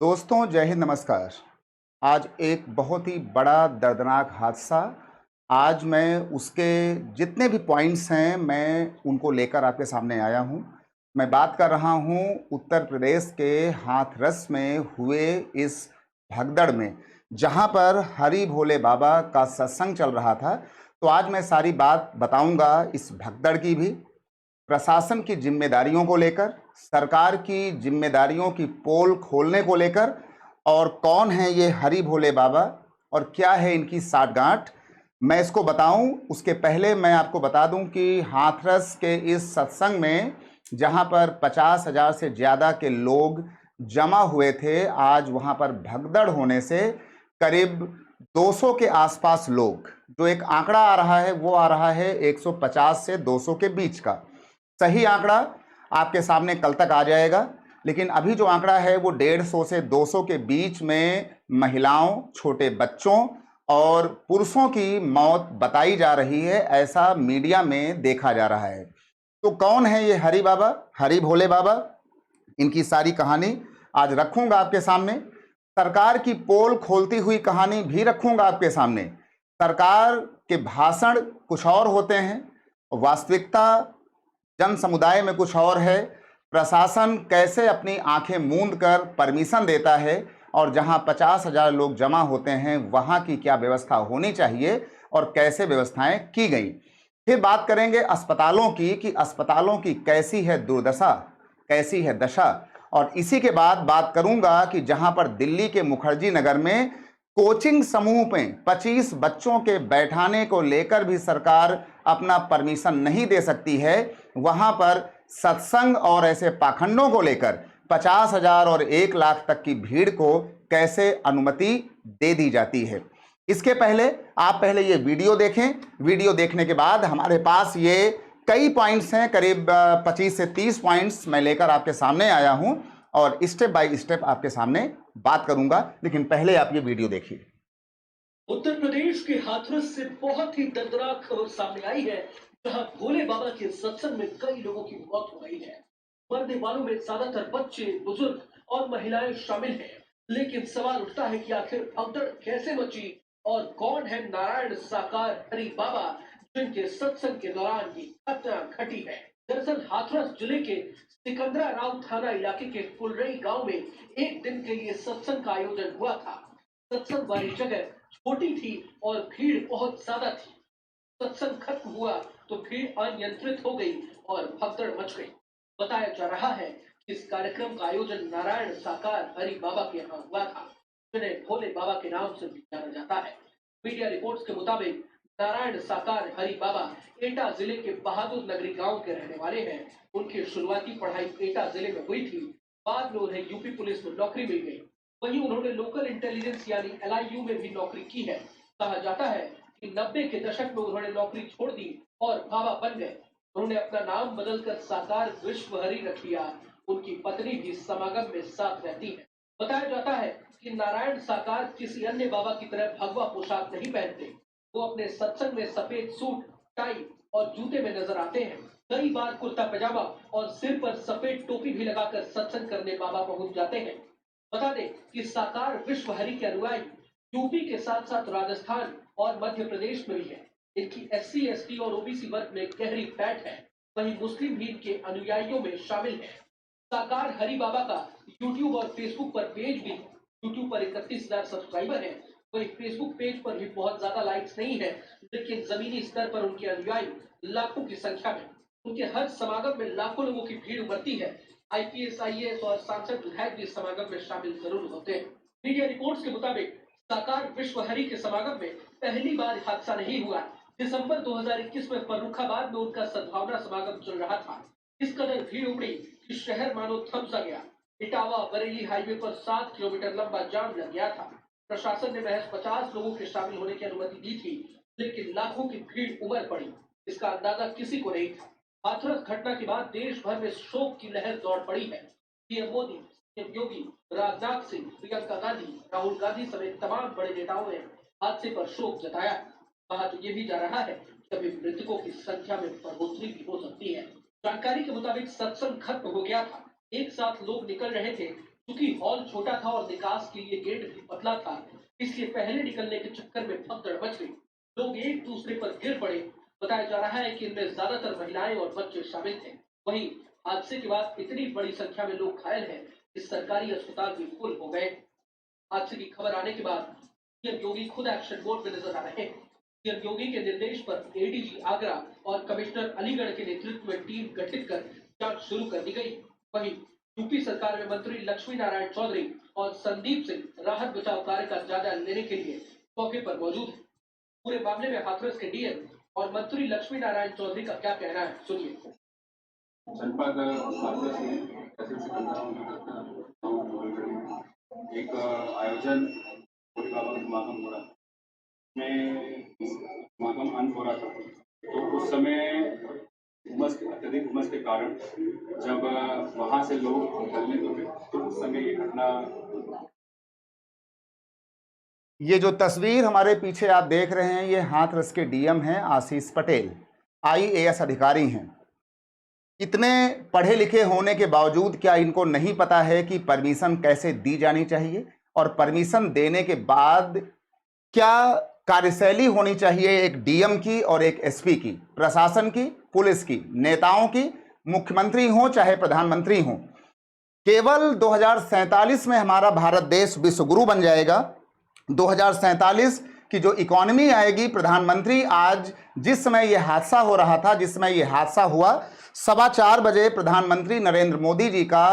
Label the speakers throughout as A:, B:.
A: दोस्तों जय हिंद नमस्कार। आज एक बहुत ही बड़ा दर्दनाक हादसा। आज मैं उसके जितने भी पॉइंट्स हैं मैं उनको लेकर आपके सामने आया हूं। मैं बात कर रहा हूं उत्तर प्रदेश के हाथरस में हुए इस भगदड़ में, जहां पर हरि भोले बाबा का सत्संग चल रहा था। तो आज मैं सारी बात बताऊंगा इस भगदड़ की भी, प्रशासन की जिम्मेदारियों को लेकर, सरकार की जिम्मेदारियों की पोल खोलने को लेकर, और कौन है ये हरि भोले बाबा और क्या है इनकी साठगांठ, मैं इसको बताऊं। उसके पहले मैं आपको बता दूं कि हाथरस के इस सत्संग में जहां पर 50,000 से ज़्यादा के लोग जमा हुए थे, आज वहां पर भगदड़ होने से करीब 200 के आसपास लोग, जो एक आंकड़ा आ रहा है वो आ रहा है 150 से 200 के बीच का। सही आंकड़ा आपके सामने कल तक आ जाएगा, लेकिन अभी जो आंकड़ा है वो 150 से 200 के बीच में महिलाओं, छोटे बच्चों और पुरुषों की मौत बताई जा रही है, ऐसा मीडिया में देखा जा रहा है। तो कौन है ये हरि बाबा, हरि भोले बाबा? इनकी सारी कहानी आज रखूंगा आपके सामने। सरकार की पोल खोलती हुई कहानी भी रखूंगा आपके सामने। सरकार के भाषण कुछ और होते हैं, वास्तविकता जन समुदाय में कुछ और है। प्रशासन कैसे अपनी आंखें मूंद कर परमिशन देता है, और जहां 50,000 लोग जमा होते हैं वहां की क्या व्यवस्था होनी चाहिए और कैसे व्यवस्थाएं की गई। फिर बात करेंगे अस्पतालों की कि अस्पतालों की कैसी है दुर्दशा, कैसी है दशा। और इसी के बाद बात करूंगा कि जहां पर दिल्ली के मुखर्जी नगर में कोचिंग समूह में 25 बच्चों के बैठाने को लेकर भी सरकार अपना परमिशन नहीं दे सकती है, वहां पर सत्संग और ऐसे पाखंडों को लेकर 50,000 और 1 लाख तक की भीड़ को कैसे अनुमति दे दी जाती है। इसके पहले आप पहले ये वीडियो देखें। वीडियो देखने के बाद हमारे पास ये कई पॉइंट्स हैं, करीब 25 से 30 पॉइंट्स मैं लेकर आपके सामने आया हूं और स्टेप बाय स्टेप आपके सामने बात करूंगा, लेकिन पहले आप ये वीडियो देखिए।
B: उत्तर प्रदेश के हाथरस से बहुत ही दर्दनाक खबर सामने आई है, जहां भोले बाबा के सत्संग में कई लोगों की मौत हो गई है। मरने वालों में ज्यादातर बच्चे, बुजुर्ग और महिलाएं शामिल हैं। लेकिन सवाल उठता है कि आखिर भगदड़ कैसे मची और कौन है नारायण साकार हरि बाबा, जिनके सत्संग के दौरान ये घटना घटी है। दरअसल हाथरस जिले के सिकंदरा राव थाना इलाके के फुलरई गांव में एक दिन के लिए सत्संग का आयोजन हुआ था। सत्संग वाली जगह छोटी थी और भीड़ बहुत ज्यादा थी। सत्संग खत्म हुआ तो भीड़ अनियंत्रित हो गई और भगदड़ मच गई। बताया जा रहा है कि इस कार्यक्रम का आयोजन नारायण साकार हरि बाबा के यहाँ हुआ था, जिन्हें भोले बाबा के नाम से भी जाना जाता है। मीडिया रिपोर्ट्स के मुताबिक नारायण साकार हरि बाबा एटा जिले के बहादुर नगरी गांव के रहने वाले हैं। उनकी शुरुआती पढ़ाई एटा जिले में हुई थी। बाद में उन्हें यूपी पुलिस में नौकरी मिल गई। वहीं उन्होंने लोकल इंटेलिजेंस यानी एलआईयू में भी नौकरी की है। कहा जाता है कि 90 के दशक में उन्होंने नौकरी छोड़ दी और बाबा बन गए। उन्होंने अपना नाम बदलकर साकार विश्व हरि रख लिया। उनकी पत्नी भी समागम में साथ रहती है। बताया जाता है कि नारायण साकार किसी अन्य बाबा की तरह भगवा पोशाक नहीं पहनते। वो अपने सत्संग में सफेद सूट, टाई और जूते में नजर आते हैं। कई बार कुर्ता पैजामा और सिर पर सफेद टोपी भी लगाकर सत्संग करने बाबा पहुंच जाते हैं। बता दें कि साकार विश्व हरि के अनुयायी यूपी के साथ साथ राजस्थान और मध्य प्रदेश में भी है। इनकी एससी, एसटी और ओबीसी वर्ग में गहरी पैठ है। वहीं मुस्लिम भी इनके अनुयायियों में शामिल है। साकार हरि बाबा का यूट्यूब और फेसबुक पर पेज भी, यूट्यूब पर 31,000 सब्सक्राइबर है। वहीं फेसबुक पेज पर भी बहुत ज्यादा लाइक्स नहीं है, लेकिन जमीनी स्तर पर उनके अनुयायी लाखों की संख्या में। उनके हर समागम में लाखों लोगों की भीड़ उमड़ती है। आईपीएस, आईएएस और सांसद विधायक भी समागम में शामिल जरूर होते हैं। मीडिया रिपोर्ट्स के मुताबिक साकार विश्व हरि के समागम में पहली बार हादसा नहीं हुआ। दिसंबर 2021 में फर्रुखाबाद में उनका सद्भावना समागम चल रहा था। इस कदर भीड़ उमड़ी कि शहर मानो थम सा गया। इटावा बरेली हाईवे पर 7 किलोमीटर लंबा जाम लग गया था। प्रशासन ने महज 50 लोगों के शामिल होने की अनुमति दी थी, लेकिन लाखों की भीड़ उमड़ पड़ी। इसका अंदाजा किसी को नहीं था। हाथरस घटना के बाद देश भर में शोक की लहर दौड़ पड़ी है। पीएम मोदी, सीएम योगी, राजनाथ सिंह, प्रियंका गांधी, राहुल गांधी समेत तमाम बड़े नेताओं ने हादसे पर शोक जताया। कहा तो ये भी जा रहा है कि अभी मृतकों की संख्या में बढ़ोतरी भी हो सकती है। जानकारी के मुताबिक सत्संग खत्म हो गया था। एक साथ लोग निकल रहे थे क्योंकि हॉल छोटा था और निकास के लिए गेट भी पतला था, इसलिए पहले निकलने के चक्कर में भगदड़ मच गई। लोग एक दूसरे पर गिर पड़े। बताया जा रहा है कि इनमें ज्यादातर महिलाएं और बच्चे शामिल थे। वहीं हादसे के बाद इतनी बड़ी संख्या में लोग घायल हैं कि सरकारी अस्पताल भी फुल हो गए। हादसे की खबर आने के बाद सीएम योगी खुद एक्शन मोड में नजर आ रहे हैं। सीएम योगी के निर्देश पर एडीजी आगरा और कमिश्नर अलीगढ़ के नेतृत्व में टीम गठित कर जांच शुरू कर दी गई। वहीं यूपी सरकार में मंत्री लक्ष्मी नारायण चौधरी और संदीप सिंह राहत बचाव कार्य का जायजा लेने के लिए मौके पर मौजूद है। पूरे मामले में हाथरस के डीएम और मंत्री लक्ष्मी नारायण चौधरी का क्या कहना है, सुनिए।
C: जनपद हाथरस में एसएससी 15 एक आयोजन भोले बाबा का समागम हो रहा था। में समागम अंत हो रहा था, तो उस समय अत्यधिक उमस के कारण जब वहां से लोग निकलने लगे तो उस समय ये घटना।
A: ये जो तस्वीर हमारे पीछे आप देख रहे हैं, ये हाथरस के डीएम हैं आशीष पटेल, आईएएस अधिकारी हैं। इतने पढ़े लिखे होने के बावजूद क्या इनको नहीं पता है कि परमिशन कैसे दी जानी चाहिए और परमिशन देने के बाद क्या कार्यशैली होनी चाहिए एक डीएम की और एक एसपी की, प्रशासन की, पुलिस की, नेताओं की, मुख्यमंत्री हो चाहे प्रधानमंत्री हो। केवल 2047 में हमारा भारत देश विश्वगुरु बन जाएगा। 2047 की जो इकोनॉमी आएगी, प्रधानमंत्री आज जिस समय यह हादसा हो रहा था, जिस समय यह हादसा हुआ, 4:15 बजे प्रधानमंत्री नरेंद्र मोदी जी का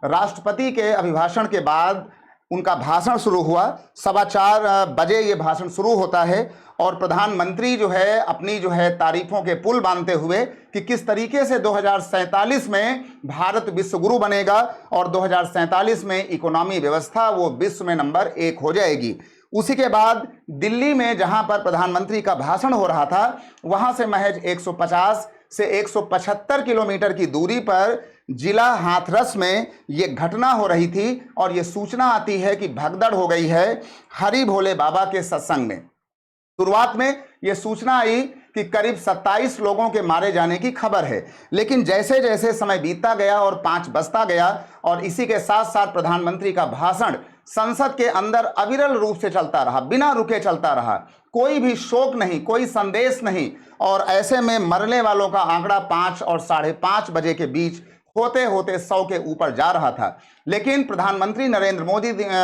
A: राष्ट्रपति के अभिभाषण के बाद उनका भाषण शुरू हुआ। 4:15 बजे ये भाषण शुरू होता है और प्रधानमंत्री जो है अपनी जो है तारीफों के पुल बांधते हुए कि किस तरीके से 2047 में भारत विश्वगुरु बनेगा और 2047 में इकोनॉमी व्यवस्था वो विश्व में नंबर 1 हो जाएगी। उसी के बाद दिल्ली में जहां पर प्रधानमंत्री का भाषण हो रहा था, वहां से महज 150 से 175 किलोमीटर की दूरी पर जिला हाथरस में ये घटना हो रही थी और ये सूचना आती है कि भगदड़ हो गई है हरि भोले बाबा के सत्संग में। शुरुआत में ये सूचना आई कि करीब 27 लोगों के मारे जाने की खबर है, लेकिन जैसे जैसे समय बीतता गया और 5 बजता गया और इसी के साथ साथ प्रधानमंत्री का भाषण संसद के अंदर अविरल रूप से चलता रहा, बिना रुके चलता रहा, कोई भी शोक नहीं, कोई संदेश नहीं, और ऐसे में मरने वालों का आंकड़ा 5 और 5:30 बजे के बीच होते होते 100 के ऊपर जा रहा था। लेकिन प्रधानमंत्री नरेंद्र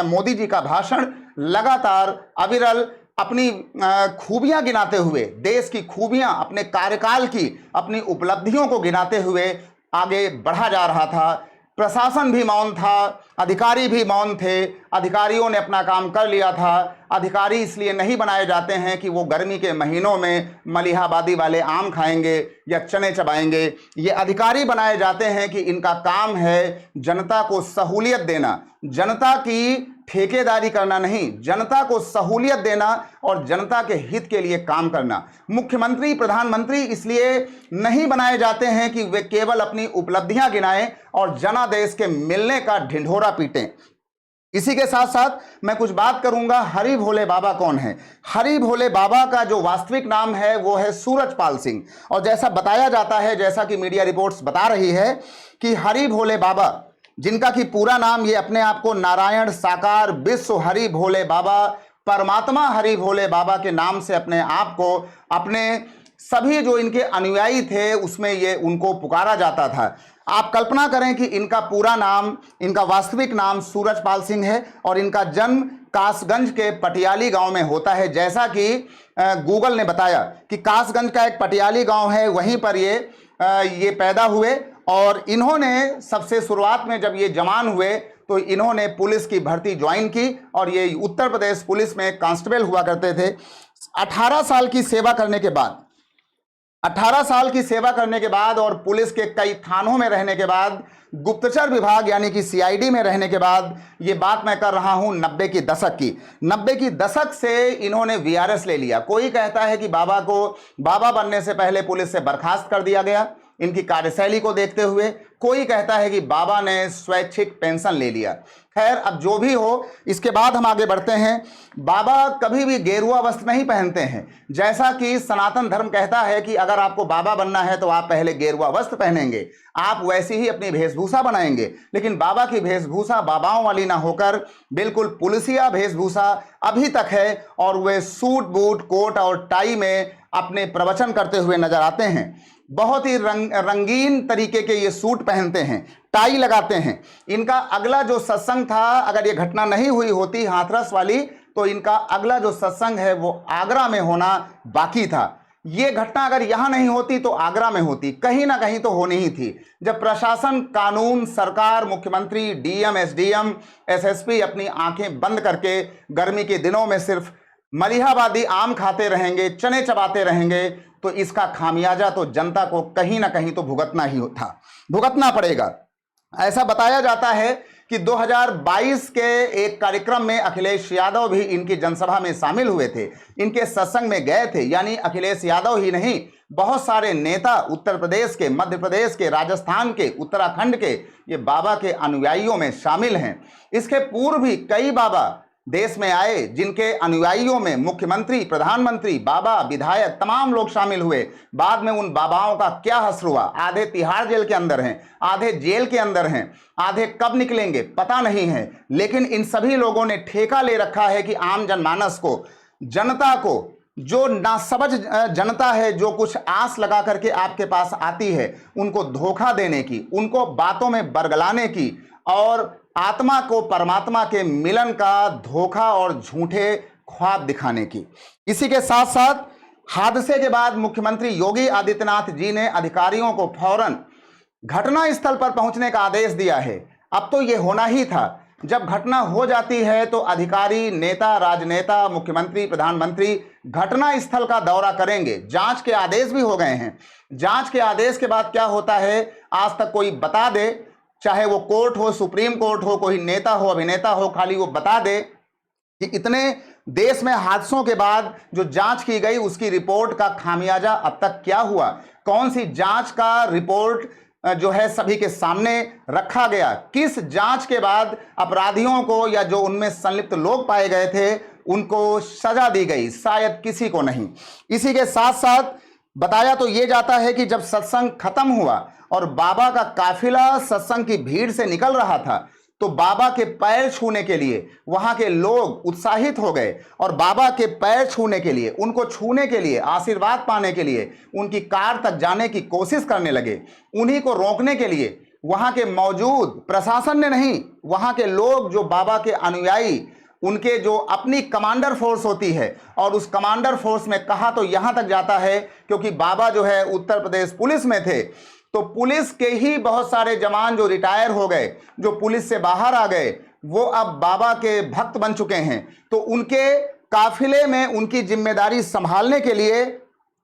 A: मोदी जी का भाषण लगातार अविरल अपनी खूबियां गिनाते हुए, देश की खूबियां, अपने कार्यकाल की अपनी उपलब्धियों को गिनाते हुए आगे बढ़ा जा रहा था। प्रशासन भी मौन था, अधिकारी भी मौन थे। अधिकारियों ने अपना काम कर लिया था। अधिकारी इसलिए नहीं बनाए जाते हैं कि वो गर्मी के महीनों में मलिहाबादी वाले आम खाएंगे या चने चबाएंगे। ये अधिकारी बनाए जाते हैं कि इनका काम है जनता को सहूलियत देना, जनता की ठेकेदारी करना नहीं, जनता को सहूलियत देना और जनता के हित के लिए काम करना। मुख्यमंत्री, प्रधानमंत्री इसलिए नहीं बनाए जाते हैं कि वे केवल अपनी उपलब्धियां गिनाएं और जनादेश के मिलने का ढिंढोरा पीटें। इसी के साथ साथ मैं कुछ बात करूंगा, हरि भोले बाबा कौन है। हरि भोले बाबा का जो वास्तविक नाम है वो है सूरजपाल सिंह, और जैसा बताया जाता है, जैसा कि मीडिया रिपोर्ट्स बता रही है कि हरि भोले बाबा, जिनका कि पूरा नाम, ये अपने आप को नारायण साकार विश्व हरि भोले बाबा, परमात्मा हरि भोले बाबा के नाम से अपने आप को, अपने सभी जो इनके अनुयायी थे उसमें ये उनको पुकारा जाता था। आप कल्पना करें कि इनका पूरा नाम, इनका वास्तविक नाम सूरजपाल सिंह है और इनका जन्म कासगंज के पटियाली गांव में होता है। जैसा कि गूगल ने बताया कि कासगंज का एक पटियाली गांव है, वहीं पर ये पैदा हुए और इन्होंने सबसे शुरुआत में जब ये जवान हुए तो इन्होंने पुलिस की भर्ती ज्वाइन की और ये उत्तर प्रदेश पुलिस में कांस्टेबल हुआ करते थे। 18 साल की सेवा करने के बाद, 18 साल की सेवा करने के बाद और पुलिस के कई थानों में रहने के बाद, गुप्तचर विभाग यानी कि सीआईडी में रहने के बाद, ये बात मैं कर रहा हूं 90 की दशक की, 90 की दशक से इन्होंने वीआरएस ले लिया। कोई कहता है कि बाबा को बाबा बनने से पहले पुलिस से बर्खास्त कर दिया गया इनकी कार्यशैली को देखते हुए, कोई कहता है कि बाबा ने स्वैच्छिक पेंशन ले लिया। खैर, अब जो भी हो, इसके बाद हम आगे बढ़ते हैं। बाबा कभी भी गेरुआ वस्त्र नहीं पहनते हैं। जैसा कि सनातन धर्म कहता है कि अगर आपको बाबा बनना है तो आप पहले गेरुआ वस्त्र पहनेंगे, आप वैसी ही अपनी वेशभूषा बनाएंगे। लेकिन बाबा की वेशभूषा बाबाओं वाली ना होकर बिल्कुल पुलिसिया वेशभूषा अभी तक है, और वे सूट बूट कोट और टाई में अपने प्रवचन करते हुए नजर आते हैं। बहुत ही रंगीन तरीके के ये सूट पहनते हैं, टाई लगाते हैं। इनका अगला जो सत्संग था, अगर ये घटना नहीं हुई होती हाथरस वाली, तो इनका अगला जो सत्संग है वो आगरा में होना बाकी था। ये घटना अगर यहाँ नहीं होती तो आगरा में होती, कहीं ना कहीं तो होनी ही थी। जब प्रशासन, कानून, सरकार, मुख्यमंत्री, डीएम, एसडीएम, एसएसपी अपनी आंखें बंद करके गर्मी के दिनों में सिर्फ मलिहाबादी आम खाते रहेंगे, चने चबाते रहेंगे, तो इसका खामियाजा तो जनता को कहीं ना कहीं तो भुगतना पड़ेगा। ऐसा बताया जाता है कि 2022 के एक कार्यक्रम में अखिलेश यादव भी इनकी जनसभा में शामिल हुए थे, इनके सत्संग में गए थे। यानी अखिलेश यादव ही नहीं, बहुत सारे नेता उत्तर प्रदेश के, मध्य प्रदेश के, राजस्थान के, उत्तराखंड के ये बाबा के अनुयायियों में शामिल हैं। इसके पूर्व भी कई बाबा देश में आए, जिनके अनुयायियों में मुख्यमंत्री, प्रधानमंत्री, बाबा, विधायक, तमाम लोग शामिल हुए। बाद में उन बाबाओं का क्या हश्र हुआ, आधे तिहाड़ जेल के अंदर हैं, आधे जेल के अंदर हैं, आधे कब निकलेंगे पता नहीं है। लेकिन इन सभी लोगों ने ठेका ले रखा है कि आम जनमानस को, जनता को, जो नासमझ जनता है, जो कुछ आस लगा करके आपके पास आती है, उनको धोखा देने की, उनको बातों में बरगलाने की और आत्मा को परमात्मा के मिलन का धोखा और झूठे ख्वाब दिखाने की। इसी के साथ साथ हादसे के बाद मुख्यमंत्री योगी आदित्यनाथ जी ने अधिकारियों को फौरन घटना स्थल पर पहुंचने का आदेश दिया है। अब तो यह होना ही था। जब घटना हो जाती है तो अधिकारी, नेता, राजनेता, मुख्यमंत्री, प्रधानमंत्री घटना स्थल का दौरा करेंगे। जांच के आदेश भी हो गए हैं। जांच के आदेश के बाद क्या होता है, आज तक कोई बता दे, चाहे वो कोर्ट हो, सुप्रीम कोर्ट हो, कोई नेता हो, अभिनेता हो, खाली वो बता दे कि इतने देश में हादसों के बाद जो जांच की गई उसकी रिपोर्ट का खामियाजा अब तक क्या हुआ, कौन सी जांच का रिपोर्ट जो है सभी के सामने रखा गया, किस जांच के बाद अपराधियों को या जो उनमें संलिप्त लोग पाए गए थे उनको सजा दी गई, शायद किसी को नहीं। इसी के साथ साथ बताया तो ये जाता है कि जब सत्संग खत्म हुआ और बाबा का काफिला सत्संग की भीड़ से निकल रहा था, तो बाबा के पैर छूने के लिए वहां के लोग उत्साहित हो गए और बाबा के पैर छूने के लिए, उनको छूने के लिए, आशीर्वाद पाने के लिए उनकी कार तक जाने की कोशिश करने लगे। उन्हीं को रोकने के लिए वहां के मौजूद प्रशासन ने नहीं, वहां के लोग जो बाबा के अनुयायी, उनके जो अपनी कमांडर फोर्स होती है, और उस कमांडर फोर्स में कहा तो यहां तक जाता है क्योंकि बाबा जो है उत्तर प्रदेश पुलिस में थे, तो पुलिस के ही बहुत सारे जवान जो रिटायर हो गए, जो पुलिस से बाहर आ गए, वो अब बाबा के भक्त बन चुके हैं। तो उनके काफिले में उनकी जिम्मेदारी संभालने के लिए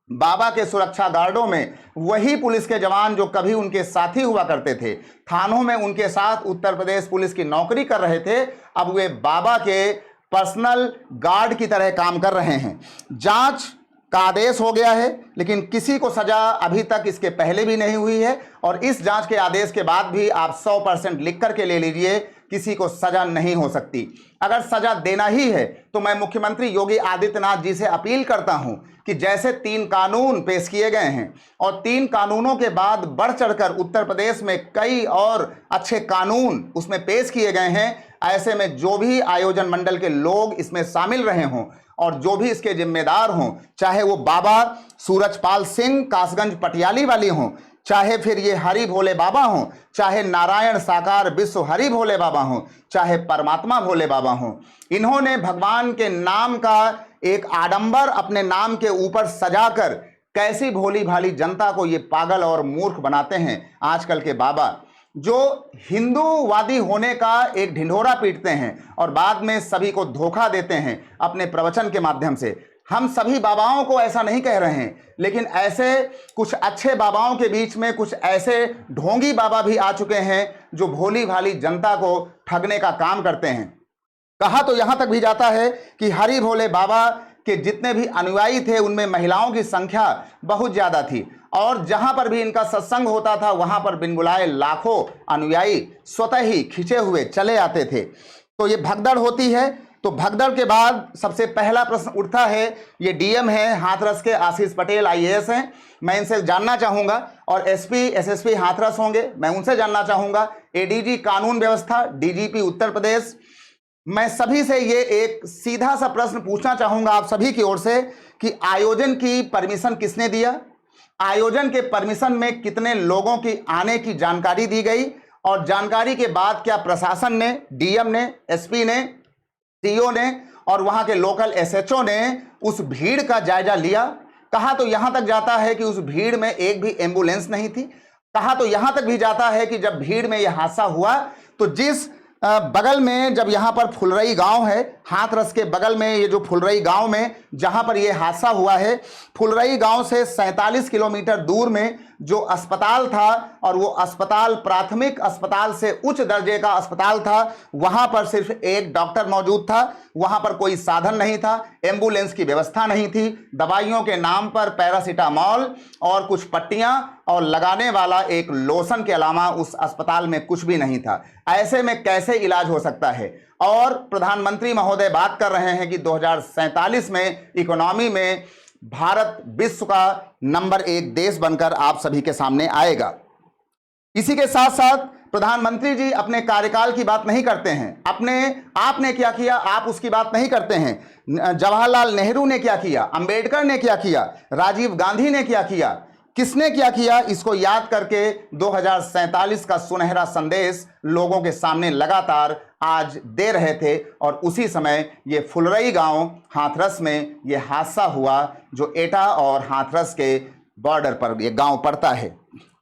A: बाबा के सुरक्षा गार्डों में वही पुलिस के जवान जो कभी उनके साथी हुआ करते थे, थानों में उनके साथ उत्तर प्रदेश पुलिस की नौकरी कर रहे थे, अब वे बाबा के पर्सनल गार्ड की तरह काम कर रहे हैं। जांच का आदेश हो गया है, लेकिन किसी को सजा अभी तक इसके पहले भी नहीं हुई है, और इस जांच के आदेश के बाद भी आप 100% लिख करके ले लीजिए, किसी को सजा नहीं हो सकती। अगर सजा देना ही है तो मैं मुख्यमंत्री योगी आदित्यनाथ जी से अपील करता हूं कि जैसे 3 कानून पेश किए गए हैं और 3 कानूनों के बाद बढ़ चढ़कर उत्तर प्रदेश में कई और अच्छे कानून उसमें पेश किए गए हैं, ऐसे में जो भी आयोजन मंडल के लोग इसमें शामिल रहे हों और जो भी इसके जिम्मेदार हों, चाहे वो बाबा सूरजपाल सिंह कासगंज पटियाली वाली हों, चाहे फिर ये हरि भोले बाबा हों, चाहे नारायण साकार विश्व हरि भोले बाबा हों, चाहे परमात्मा भोले बाबा हों, इन्होंने भगवान के नाम का एक आडंबर अपने नाम के ऊपर सजाकर कैसी भोली भाली जनता को ये पागल और मूर्ख बनाते हैं आजकल के बाबा, जो हिंदूवादी होने का एक ढिंढोरा पीटते हैं और बाद में सभी को धोखा देते हैं अपने प्रवचन के माध्यम से। हम सभी बाबाओं को ऐसा नहीं कह रहे हैं, लेकिन ऐसे कुछ अच्छे बाबाओं के बीच में कुछ ऐसे ढोंगी बाबा भी आ चुके हैं जो भोली भाली जनता को ठगने का काम करते हैं। कहा तो यहां तक भी जाता है कि हरि भोले बाबा कि जितने भी अनुयायी थे उनमें महिलाओं की संख्या बहुत ज़्यादा थी और जहां पर भी इनका सत्संग होता था वहां पर बिन बुलाए लाखों अनुयायी स्वतः ही खिंचे हुए चले आते थे। तो ये भगदड़ होती है। तो भगदड़ के बाद सबसे पहला प्रश्न उठता है, ये डीएम है हाथरस के आशीष पटेल आईएएस हैं, मैं इनसे जानना चाहूँगा, और एसपी एसएसपी हाथरस होंगे, मैं उनसे जानना चाहूँगा, एडीजी कानून व्यवस्था, डीजीपी उत्तर प्रदेश, मैं सभी से ये एक सीधा सा प्रश्न पूछना चाहूँगा आप सभी की ओर से कि आयोजन की परमिशन किसने दिया, आयोजन के परमिशन में कितने लोगों की आने की जानकारी दी गई, और जानकारी के बाद क्या प्रशासन ने, डीएम ने, एसपी ने, सीओ ने और वहां के लोकल एसएचओ ने उस भीड़ का जायजा लिया। कहा तो यहां तक जाता है कि उस भीड़ में एक भी एम्बुलेंस नहीं थी। कहा तो यहां तक भी जाता है कि जब भीड़ में यह हादसा हुआ तो जिस बगल में, जब यहां पर फुलरई गांव है, हाथरस के बगल में ये जो फुलरई गांव में जहां पर यह हादसा हुआ है, फुलरई गांव से 47 किलोमीटर दूर में जो अस्पताल था, और वो अस्पताल प्राथमिक अस्पताल से उच्च दर्जे का अस्पताल था, वहां पर सिर्फ एक डॉक्टर मौजूद था, वहां पर कोई साधन नहीं था, एम्बुलेंस की व्यवस्था नहीं थी, दवाइयों के नाम पर पैरासीटामोल और कुछ पट्टियां और लगाने वाला एक लोशन के अलावा उस अस्पताल में कुछ भी नहीं था। ऐसे में कैसे इलाज हो सकता है? और प्रधानमंत्री महोदय बात कर रहे हैं कि 2047 में इकोनॉमी में भारत विश्व का नंबर 1 देश बनकर आप सभी के सामने आएगा। इसी के साथ साथ प्रधानमंत्री जी अपने कार्यकाल की बात नहीं करते हैं, आपने क्या किया आप उसकी बात नहीं करते हैं। जवाहरलाल नेहरू ने क्या किया, अंबेडकर ने क्या किया, राजीव गांधी ने क्या किया, किसने क्या किया, इसको याद करके 2047 का सुनहरा संदेश लोगों के सामने लगातार आज दे रहे थे। और उसी समय ये फुलरई गांव हाथरस में ये हादसा हुआ, जो एटा और हाथरस के बॉर्डर पर ये गांव पड़ता है।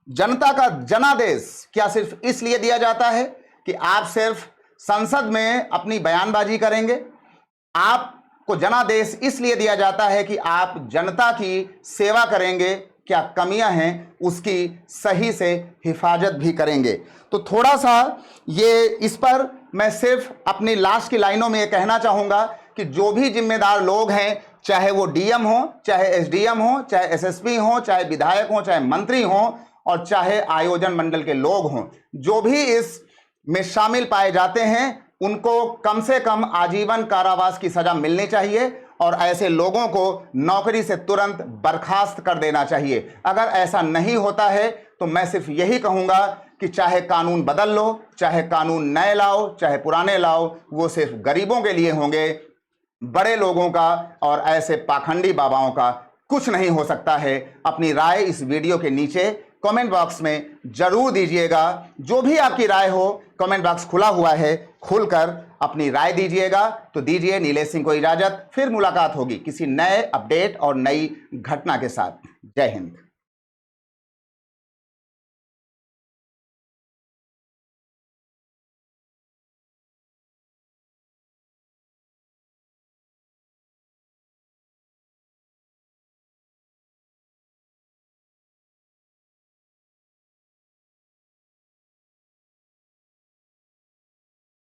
A: जनता का जनादेश क्या सिर्फ इसलिए दिया जाता है कि आप सिर्फ संसद में अपनी बयानबाजी करेंगे? आपको जनादेश इसलिए दिया जाता है कि आप जनता की सेवा करेंगे, क्या कमियां हैं उसकी सही से हिफाजत भी करेंगे। तो थोड़ा सा ये इस पर मैं सिर्फ अपनी लास्ट की लाइनों में ये कहना चाहूँगा कि जो भी जिम्मेदार लोग हैं, चाहे वो डीएम हो, चाहे एसडीएम हो, चाहे एसएसपी हो, चाहे विधायक हो, चाहे मंत्री हो, और चाहे आयोजन मंडल के लोग हों, जो भी इस में शामिल पाए जाते हैं उनको कम से कम आजीवन कारावास की सजा मिलनी चाहिए और ऐसे लोगों को नौकरी से तुरंत बर्खास्त कर देना चाहिए। अगर ऐसा नहीं होता है तो मैं सिर्फ यही कहूँगा कि चाहे कानून बदल लो, चाहे कानून नए लाओ, चाहे पुराने लाओ, वो सिर्फ गरीबों के लिए होंगे, बड़े लोगों का और ऐसे पाखंडी बाबाओं का कुछ नहीं हो सकता है। अपनी राय इस वीडियो के नीचे कमेंट बॉक्स में जरूर दीजिएगा। जो भी आपकी राय हो, कमेंट बॉक्स खुला हुआ है, खुलकर अपनी राय दीजिएगा। तो दीजिए नीलेश सिंह को इजाजत, फिर मुलाकात होगी किसी नए अपडेट और नई घटना के साथ। जय हिंद।